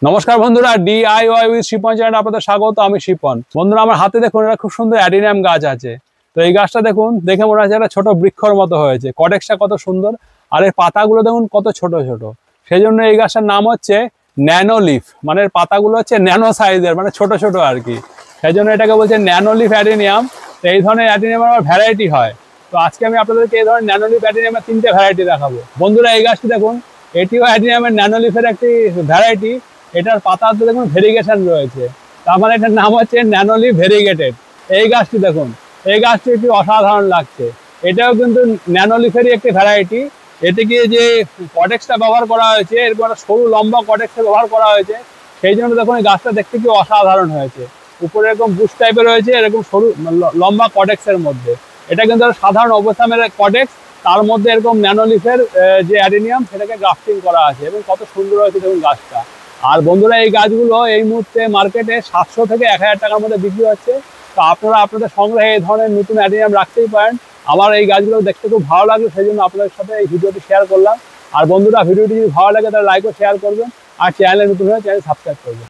নমস্কার বন্ধুরা, DIY with Shipon চ্যানেলে আপনাদের স্বাগত। আমি শিপন। বন্ধুরা, আমার হাতে দেখুন এটা খুব সুন্দর অ্যাডিনিয়াম গাছ আছে। তো এই গাছটা দেখুন, দেখে মনে হচ্ছে একটা ছোট বৃক্ষর মতো হয়েছে। কটেক্সটা কত সুন্দর, আর এর পাতাগুলো দেখুন কত ছোট ছোট। সেই জন্য এই গাছটার নাম হচ্ছে ন্যানো লিফ, মানে এর পাতাগুলো হচ্ছে ন্যানো সাইজের, মানে ছোট ছোট আর কি। সেই জন্য এটাকে বলছে ন্যানো লিফ অ্যাডিনিয়াম। তো এই ধরনের অ্যাডিনিয়ামের আবার ভ্যারাইটি হয়। তো আজকে আমি আপনাদেরকে এই ধরনের ন্যানো লিফ অ্যাডিনিয়ামের 3টে ভ্যারাইটি দেখাবো। বন্ধুরা, এই গাছটি দেখুন, এটিও অ্যাডিনিয়ামের ন্যানো লিফের একটি ভ্যারাইটি। এটার পাতাতে দেখুন ভেরিগেশন রয়েছে, তার মানে এটার নাম হচ্ছে ন্যানোলিফ ভেরিগেটেড। এই গাছটি দেখুন, এই গাছটি একটি অসাধারণ লাগছে। এটাও কিন্তু ন্যানোলিফেরই একটি ভ্যারাইটি। এটিকে যে কটেক্সটা ব্যবহার করা হয়েছে, এরকম একটা সরু লম্বা কটেক্সটা ব্যবহার করা হয়েছে। সেই জন্য দেখুন এই গাছটা দেখতে কি অসাধারণ হয়েছে। উপরে এরকম বুশ টাইপের রয়েছে, এরকম সরু লম্বা কটেক্সের মধ্যে। এটা কিন্তু সাধারণ অবস্থানের কটেক্স, তার মধ্যে এরকম ন্যানোলিফের যে অ্যাডিনিয়াম সেটাকে গ্রাফটিং করা আছে, এবং কত সুন্দর হয়েছে দেখুন গাছটা। আর বন্ধুরা, এই গাছগুলো এই মুহূর্তে মার্কেটে 700 থেকে 1000 টাকার মধ্যে বিক্রি হচ্ছে। তো আপনারা আপনাদের সংগ্রহে এই ধরনের নতুন অ্যাডিনিয়াম রাখতেই পারেন। আমার এই গাছগুলো দেখতে খুব ভালো লাগলো, সেই জন্য আপনাদের সাথে এই ভিডিওটি শেয়ার করলাম। আর বন্ধুরা, ভিডিওটি যদি ভালো লাগে তাহলে লাইক ও শেয়ার করবেন, আর চ্যানেলে নতুন হলে চ্যানেল সাবস্ক্রাইব করবেন।